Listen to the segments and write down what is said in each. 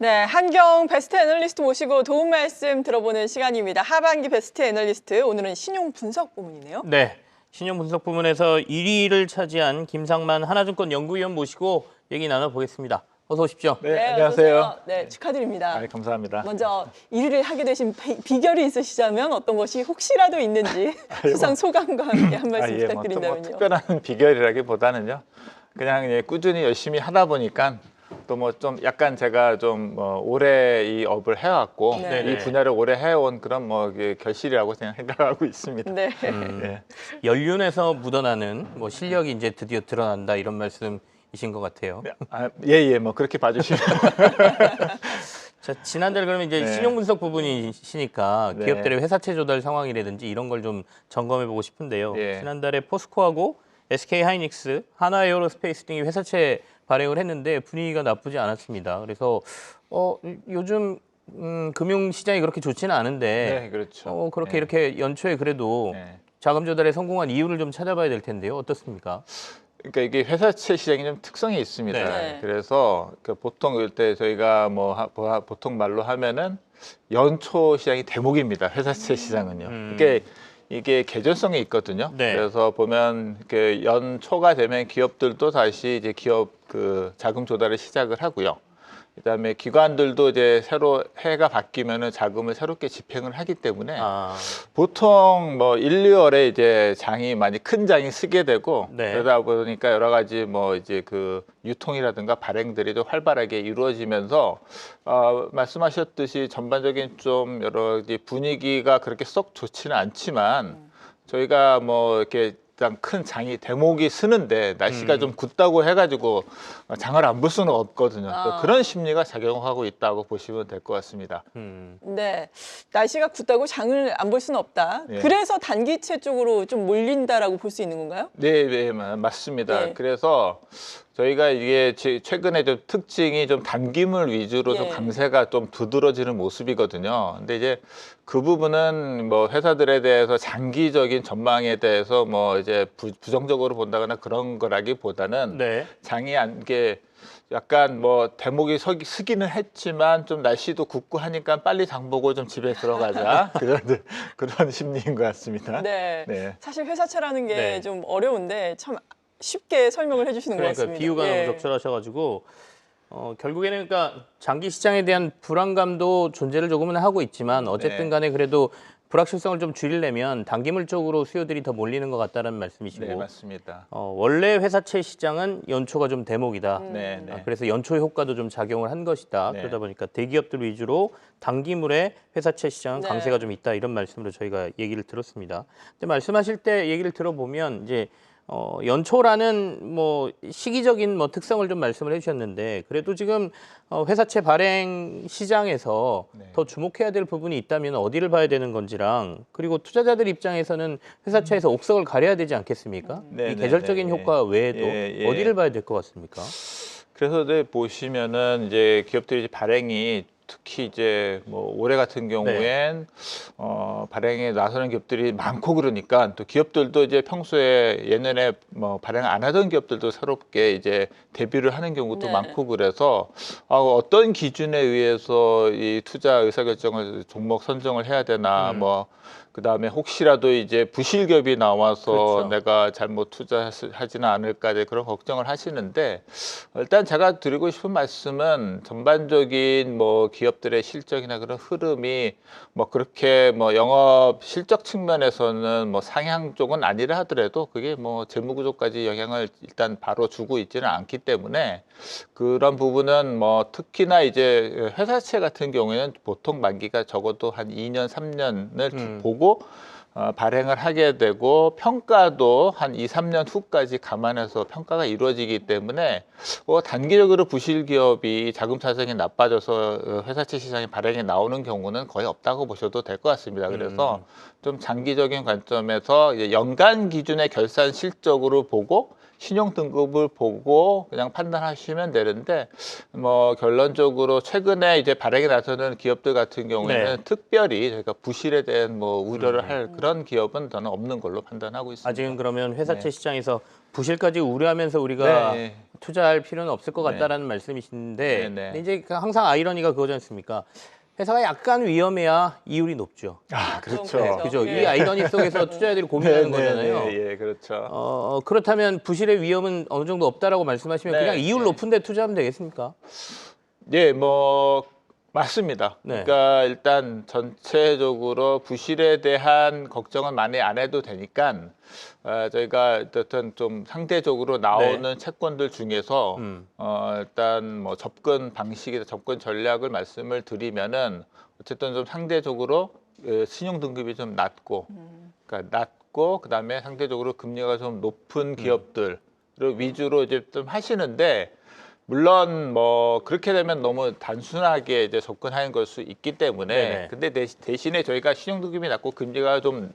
네, 한경 베스트 애널리스트 모시고 도움 말씀 들어보는 시간입니다. 하반기 베스트 애널리스트, 오늘은 신용 분석 부문이네요. 네, 신용 분석 부문에서 1위를 차지한 김상만 하나증권 연구위원 모시고 얘기 나눠보겠습니다. 어서 오십시오. 네, 어서 안녕하세요. 오세요. 네, 축하드립니다. 아, 감사합니다. 먼저 1위를 하게 되신 비결이 있으시다면 어떤 것이 혹시라도 있는지 수상 소감과 함께 한 말씀 뭐 부탁드린다면요. 특별한 비결이라기보다는요. 그냥 꾸준히 열심히 하다 보니까 또 뭐 좀 약간 제가 좀 오래 이 업을 해왔고 네. 이 분야를 오래 해온 그런 결실이라고 생각하고 있습니다. 네. 네. 연륜에서 묻어나는 실력이 이제 드디어 드러난다 이런 말씀이신 것 같아요. 예, 뭐 그렇게 봐주시면. 자, 지난달 그러면 이제 네. 신용 분석 부분이시니까 네. 기업들의 회사채 조달 상황이라든지 이런 걸 좀 점검해 보고 싶은데요. 예. 지난달에 포스코하고 SK 하이닉스, 하나에어로스페이스 등이 회사채 발행을 했는데 분위기가 나쁘지 않았습니다. 그래서 요즘 금융 시장이 그렇게 좋지는 않은데 네, 그렇죠. 그렇게 네. 이렇게 연초에 그래도 네. 자금 조달에 성공한 이유를 좀 찾아봐야 될 텐데요. 어떻습니까? 그러니까 이게 회사채 시장이 좀 특성이 있습니다. 네. 그래서 보통 이때 저희가 보통 말로 하면은 연초 시장이 대목입니다. 회사채 시장은요. 이게 계절성이 있거든요. 네. 그래서 보면 연초가 되면 기업들도 다시 이제 기업 자금 조달을 시작을 하고요. 그다음에 기관들도 이제 새로 해가 바뀌면은 자금을 새롭게 집행을 하기 때문에 보통 1, 2월에 이제 큰 장이 쓰게 되고 네. 그러다 보니까 여러 가지 이제 유통이라든가 발행들이 좀 활발하게 이루어지면서 말씀하셨듯이 전반적인 좀 여러 가지 분위기가 그렇게 썩 좋지는 않지만 저희가 이렇게 큰 장이 대목이 쓰는데 날씨가 좀 굳다고 해가지고 장을 안 볼 수는 없거든요. 또 그런 심리가 작용하고 있다고 보시면 될 것 같습니다. 네, 날씨가 굳다고 장을 안 볼 수는 없다. 네. 그래서 단기채 쪽으로 좀 몰린다라고 볼 수 있는 건가요? 네, 맞습니다. 네. 그래서 저희가 이게 최근에 좀 특징이 좀 단기물 위주로 좀 예. 강세가 좀 두드러지는 모습이거든요. 근데 이제 그 부분은 회사들에 대해서 장기적인 전망에 대해서 이제 부정적으로 본다거나 그런 거라기보다는 네. 장이 게 약간 대목이 쓰기는 했지만 좀 날씨도 굳고 하니까 빨리 장 보고 좀 집에 들어가자 그런 심리인 것 같습니다. 네. 네. 사실 회사채라는 게 네. 좀 어려운데 참 쉽게 설명을 해주시는 것 그러니까 같습니다. 비유가 예. 너무 적절하셔가지고 결국에는 그러니까 장기 시장에 대한 불안감도 존재를 조금은 하고 있지만 어쨌든 간에 그래도 불확실성을 좀 줄이려면 단기물 쪽으로 수요들이 더 몰리는 것 같다는 말씀이시고 네, 맞습니다. 원래 회사채 시장은 연초가 좀 대목이다. 네. 그래서 연초 효과도 좀 작용을 한 것이다. 네. 그러다 보니까 대기업들 위주로 단기물의 회사채 시장은 네. 강세가 좀 있다 이런 말씀으로 저희가 얘기를 들었습니다. 근데 말씀하실 때 얘기를 들어보면 이제 연초라는 시기적인 특성을 좀 말씀을 해주셨는데 그래도 지금 회사채 발행 시장에서 더 주목해야 될 부분이 있다면 어디를 봐야 되는 건지랑 그리고 투자자들 입장에서는 회사채에서 옥석을 가려야 되지 않겠습니까? 이 계절적인 효과 외에도 어디를 봐야 될 것 같습니까? 그래서 보시면은 이제 기업들이 발행이 특히 이제 올해 같은 경우엔 발행에 나서는 기업들이 많고 그러니까 또 기업들도 이제 평소에 예년에 발행 안 하던 기업들도 새롭게 이제 데뷔를 하는 경우도 네. 많고 그래서 어떤 기준에 의해서 이 투자 의사결정을 종목 선정을 해야 되나 그다음에 혹시라도 이제 부실기업이 나와서 그렇죠. 내가 잘못 투자하지는 않을까 그런 걱정을 하시는데 일단 제가 드리고 싶은 말씀은 전반적인 기업들의 실적이나 그런 흐름이 그렇게 영업 실적 측면에서는 상향 쪽은 아니라 하더라도 그게 재무 구조까지 영향을 일단 바로 주고 있지는 않기 때문에 그런 부분은 특히나 이제 회사채 같은 경우에는 보통 만기가 적어도 한 2년, 3년을 보고 발행을 하게 되고 평가도 한 2, 3년 후까지 감안해서 평가가 이루어지기 때문에 단기적으로 부실 기업이 자금 사정이 나빠져서 회사채 시장에 발행이 나오는 경우는 거의 없다고 보셔도 될 것 같습니다. 그래서 좀 장기적인 관점에서 이제 연간 기준의 결산 실적으로 보고 신용 등급을 보고 그냥 판단하시면 되는데 뭐 결론적으로 최근에 이제 발행이 나서는 기업들 같은 경우에는 네. 특별히 저희가 부실에 대한 뭐 우려를 할 그런 기업은 저는 없는 걸로 판단하고 있습니다. 아직은 그러면 회사채 네. 시장에서 부실까지 우려하면서 우리가 네. 투자할 필요는 없을 것 네. 같다라는 말씀이신데 네, 네. 근데 이제 항상 아이러니가 그거지 않습니까? 회사가 약간 위험해야 이율이 높죠. 그렇죠. 그렇죠. 그죠? 예. 이 아이러니 속에서 투자자들이 고민하는 거잖아요. 예, 그렇죠. 그렇다면 부실의 위험은 어느 정도 없다라고 말씀하시면 네, 그냥 이율 네. 높은 데 투자하면 되겠습니까? 예, 뭐 맞습니다. 네. 그러니까 일단 전체적으로 부실에 대한 걱정은 많이 안 해도 되니까 저희가 어쨌든 좀 상대적으로 나오는 채권들 중에서 일단 뭐 접근 방식이나 접근 전략을 말씀을 드리면은 어쨌든 좀 상대적으로 신용 등급이 좀 낮고, 그러니까 낮고 그다음에 상대적으로 금리가 좀 높은 기업들을 위주로 이제 좀 하시는데. 물론 뭐 그렇게 되면 너무 단순하게 이제 접근하는 걸 수 있기 때문에 네네. 근데 대신에 저희가 신용등급이 낮고 금리가 좀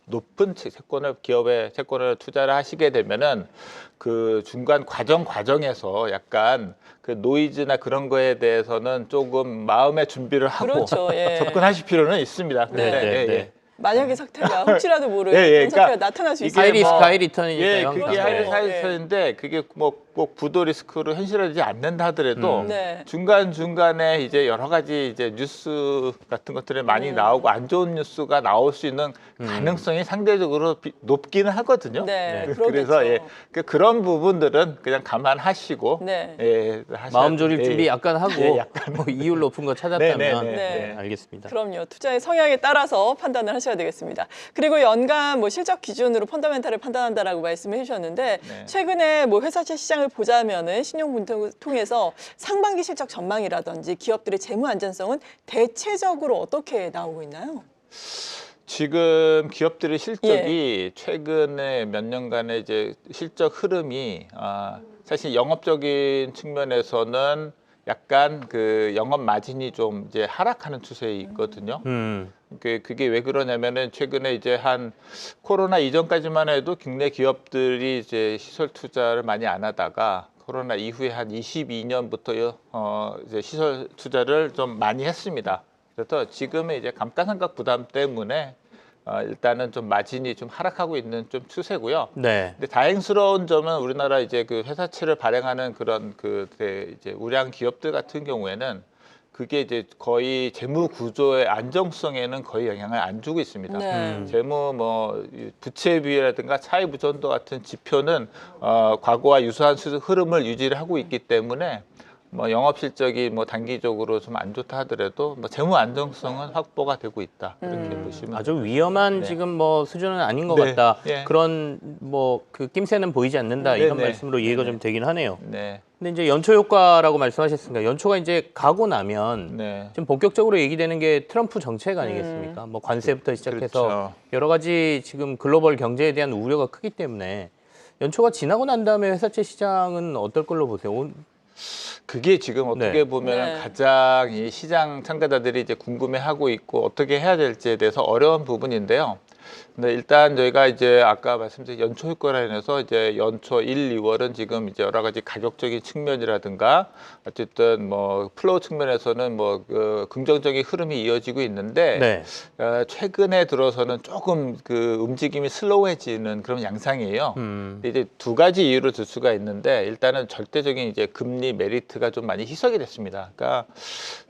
높은 채권을 기업의 채권을 투자를 하시게 되면은 그 중간 과정에서 약간 그 노이즈나 그런 거에 대해서는 조금 마음의 준비를 하고 그렇죠. 예. 접근하실 필요는 있습니다. 네, 네, 네. 만약에 사태가 혹시라도 모르는 예, 예, 그런 사태가 그러니까 나타날 수 이게 있어요. 하이 리스크, 뭐- 하이 리턴이니까요. 예, 항상. 그게 그렇죠. 하이리스크인데 그게 뭐 꼭 부도 리스크로 현실화되지 않는다 하더라도 네. 중간중간에 이제 여러 가지 이제 뉴스 같은 것들이 많이 나오고 안 좋은 뉴스가 나올 수 있는 가능성이 상대적으로 높기는 하거든요. 네, 네. 그러겠죠. 그래서 그런 부분들은 그냥 감안하시고 네. 마음 졸일 예. 준비 약간 하고 예, 약간. 뭐 이율 높은 거 네, 찾았다면 네, 네, 네. 알겠습니다. 그럼요. 투자의 성향에 따라서 판단을 하셔야 되겠습니다. 그리고 연간 뭐 실적 기준으로 펀더멘탈을 판단한다라고 말씀해 주셨는데 네. 최근에 뭐 회사채 시장을 보자면은 신용분석을 통해서 상반기 실적 전망이라든지 기업들의 재무 안전성은 대체적으로 어떻게 나오고 있나요? 지금 기업들의 실적이 최근에 몇 년간의 이제 실적 흐름이 사실 영업적인 측면에서는 약간 그 영업 마진이 좀 이제 하락하는 추세에 있거든요. 그게 왜 그러냐면은 최근에 이제 한 코로나 이전까지만 해도 국내 기업들이 이제 시설 투자를 많이 안 하다가 코로나 이후에 한 22년부터 이제 시설 투자를 좀 많이 했습니다. 그래서 지금의 이제 감가상각 부담 때문에 일단은 좀 마진이 좀 하락하고 있는 좀 추세고요. 네. 근데 다행스러운 점은 우리나라 이제 그 회사채를 발행하는 그런 이제 우량 기업들 같은 경우에는 그게 이제 거의 재무 구조의 안정성에는 거의 영향을 안 주고 있습니다. 네. 재무 뭐 부채 비율이라든가 차이 부전도 같은 지표는 과거와 유사한 흐름을 유지를 하고 있기 때문에 뭐 영업 실적이 뭐 단기적으로 좀 안 좋다 하더라도 뭐 재무 안정성은 확보가 되고 있다 이렇게 보시면 아주 위험한 네. 지금 뭐 수준은 아닌 것 네. 같다. 예. 그런 뭐 그 낌새는 보이지 않는다. 네, 이런 네. 말씀으로 이해가 네, 좀 되긴 하네요. 네, 근데 이제 연초 효과라고 말씀하셨으니까 연초가 이제 가고 나면 네. 지금 본격적으로 얘기되는 게 트럼프 정책 아니겠습니까? 뭐 관세부터 시작해서 그렇죠. 여러 가지 지금 글로벌 경제에 대한 우려가 크기 때문에 연초가 지나고 난 다음에 회사채 시장은 어떨 걸로 보세요? 그게 지금 어떻게 네. 보면 네. 가장 이 시장 참가자들이 이제 궁금해하고 있고 어떻게 해야 될지에 대해서 어려운 부분인데요. 근데 일단 저희가 이제 아까 말씀드린 연초 효과로 인해서 이제 연초 1, 2월은 지금 이제 여러 가지 가격적인 측면이라든가 어쨌든 뭐 플로우 측면에서는 뭐 그 긍정적인 흐름이 이어지고 있는데 네. 최근에 들어서는 조금 그 움직임이 슬로우해지는 그런 양상이에요. 음. 근데 이제 두 가지 이유를 들 수가 있는데 일단은 절대적인 이제 금리 메리트가 좀 많이 희석이 됐습니다. 그러니까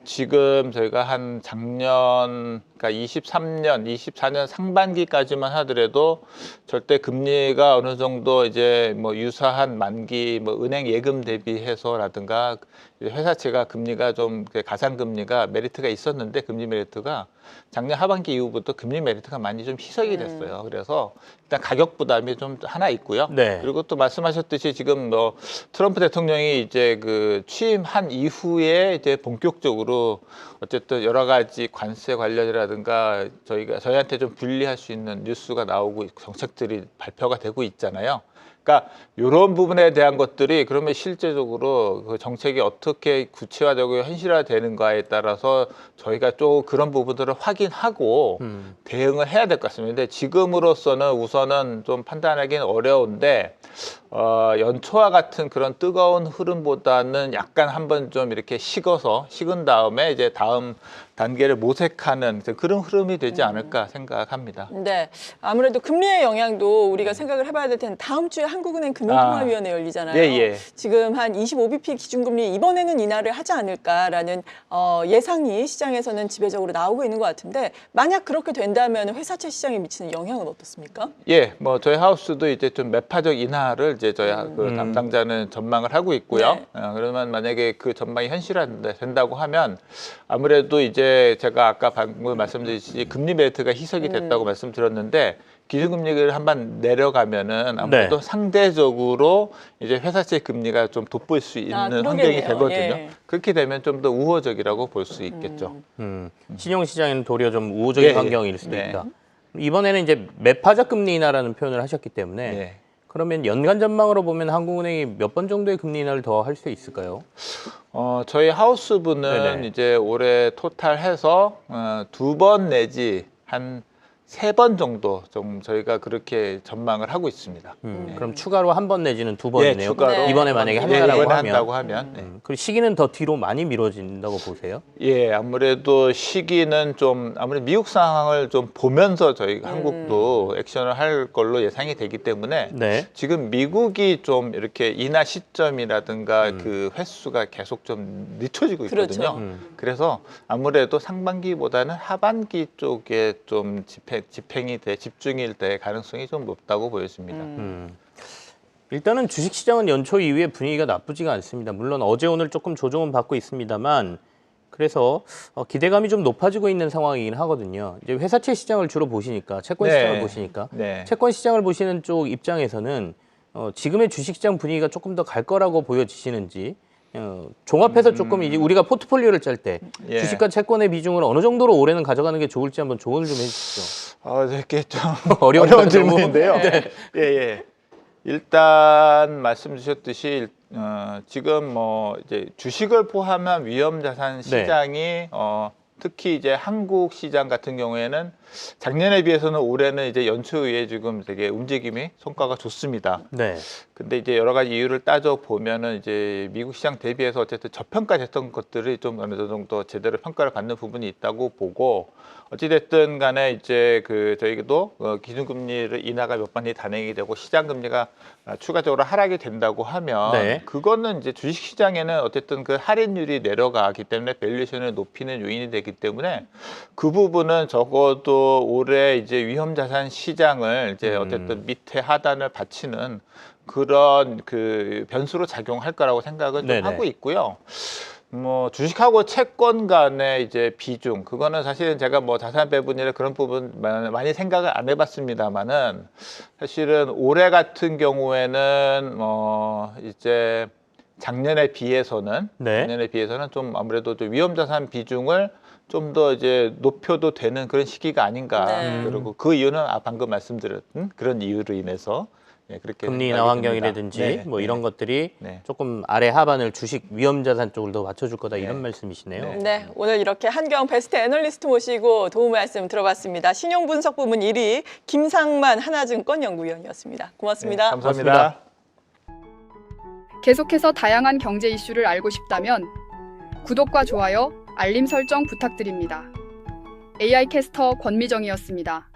지금 저희가 한 작년, 그러니까 23년, 24년 상반기까지만 하더라도 절대 금리가 어느 정도 이제 뭐 유사한 만기 뭐 은행 예금 대비해서라든가 회사채가 금리가 좀 가상 금리가 메리트가 있었는데 금리 메리트가 작년 하반기 이후부터 금리 메리트가 많이 좀 희석이 됐어요. 그래서 일단 가격 부담이 좀 하나 있고요. 네. 그리고 또 말씀하셨듯이 지금 뭐 트럼프 대통령이 이제 그 취임한 이후에 이제 본격적으로 어쨌든 여러 가지 관세 관련이라든가 저희한테 좀 불리할 수 있는 뉴스가 나오고 정책들이 발표가 되고 있잖아요. 그러니까 이런 부분에 대한 것들이 그러면 실제적으로 그 정책이 어떻게 구체화되고 현실화되는가에 따라서 저희가 좀 그런 부분들을 확인하고 대응을 해야 될 것 같습니다. 근데 지금으로서는 우선은 좀 판단하기는 어려운데 연초와 같은 그런 뜨거운 흐름보다는 약간 한번 좀 이렇게 식은 다음에 이제 다음 단계를 모색하는 그런 흐름이 되지 않을까 생각합니다. 네, 아무래도 금리의 영향도 우리가 생각을 해봐야 될 텐데 다음 주에 한국은행 금융통화위원회 열리잖아요. 예. 지금 한 25bp 기준금리 이번에는 인하를 하지 않을까라는 예상이 시장에서는 지배적으로 나오고 있는 것 같은데 만약 그렇게 된다면 회사채 시장에 미치는 영향은 어떻습니까? 예, 뭐 저희 하우스도 이제 좀 매파적 인하를 이제 저희 그 담당자는 전망을 하고 있고요. 네. 그러면 만약에 그 전망이 현실화된다고 하면 아무래도 이제 제가 아까 방금 말씀드렸듯이 금리 벨트가 희석이 됐다고 말씀드렸는데 기준금리를 한번 내려가면은 아무래도 네. 상대적으로 이제 회사채 금리가 좀 돋보일 수 있는 환경이 그러겠네요. 되거든요. 예. 그렇게 되면 좀 더 우호적이라고 볼 수 있겠죠. 신용시장에는 도리어 좀 우호적인 예. 환경일 수도 네. 있다. 이번에는 이제 매파적 금리 인하라는 표현을 하셨기 때문에 예. 그러면 연간 전망으로 보면 한국은행이 몇 번 정도의 금리 인하를 더 할 수 있을까요? 저희 하우스부는 네네. 이제 올해 토탈해서 2번 내지 한 3번 정도 좀 저희가 그렇게 전망을 하고 있습니다. 그럼 추가로 한 번 내지는 두 예, 번이네요. 추가로 이번에 만약에 예, 한다라고 이번에 하면. 한다고 하면 네. 그리고 시기는 더 뒤로 많이 미뤄진다고 보세요? 예, 아무래도 시기는 좀 아무래도 미국 상황을 좀 보면서 저희 한국도 액션을 할 걸로 예상이 되기 때문에 네. 지금 미국이 좀 이렇게 인하 시점이라든가 그 횟수가 계속 좀 늦춰지고 있거든요. 그렇죠. 그래서 아무래도 상반기보다는 하반기 쪽에 좀 집중일 때 가능성이 좀 높다고 보여집니다. 일단은 주식시장은 연초 이후에 분위기가 나쁘지가 않습니다. 물론 어제 오늘 조금 조정은 받고 있습니다만 그래서 기대감이 좀 높아지고 있는 상황이긴 하거든요. 이제 회사채 시장을 주로 보시니까 채권 네. 시장을 보시니까 네. 채권 시장을 보시는 쪽 입장에서는 지금의 주식시장 분위기가 조금 더 갈 거라고 보여지시는지 종합해서 조금 이제 우리가 포트폴리오를 짤 때 예. 주식과 채권의 비중을 어느 정도로 올해는 가져가는 게 좋을지 한번 조언을 좀 해주시죠. 이게 좀 어려운 어려운 질문인데요. 예. 일단 말씀 주셨듯이 지금 뭐 이제 주식을 포함한 위험자산 시장이 특히 이제 한국 시장 같은 경우에는 작년에 비해서는 올해는 이제 연초에 지금 되게 움직임이 성과가 좋습니다. 네. 근데 이제 여러 가지 이유를 따져 보면은 이제 미국 시장 대비해서 어쨌든 저평가됐던 것들이 좀 어느 정도 제대로 평가를 받는 부분이 있다고 보고 어찌됐든 간에 이제 그 저희도 기준금리를 인하가 몇 번이 단행이 되고 시장금리가 추가적으로 하락이 된다고 하면 네. 그거는 이제 주식시장에는 어쨌든 그 할인율이 내려가기 때문에 밸류에이션을 높이는 요인이 되기 때문에 그 부분은 적어도 올해 이제 위험자산 시장을 이제 어쨌든 밑에 하단을 받치는 그런 그 변수로 작용할 거라고 생각을 좀 네네. 하고 있고요. 뭐 주식하고 채권 간의 이제 비중 그거는 사실은 제가 뭐 자산 배분이나 그런 부분 많이 생각을 안 해봤습니다만은 사실은 올해 같은 경우에는 이제 작년에 비해서는 좀 아무래도 좀 위험자산 비중을 좀 더 이제 높여도 되는 그런 시기가 아닌가. 네. 그리고 그 이유는 방금 말씀드렸던 그런 이유로 인해서 그렇게 금리 인하 생각이 환경이라든지 됩니다. 뭐 네. 이런 것들이 네. 조금 아래 하반을 주식 위험자산 쪽을 더 맞춰줄 거다 이런 말씀이시네요. 네, 오늘 이렇게 한경 베스트 애널리스트 모시고 도움 말씀 들어봤습니다. 신용분석 부문 1위 김상만 하나증권 연구위원이었습니다. 고맙습니다. 감사합니다. 계속해서 다양한 경제 이슈를 알고 싶다면 구독과 좋아요, 알림 설정 부탁드립니다. AI 캐스터 권미정이었습니다.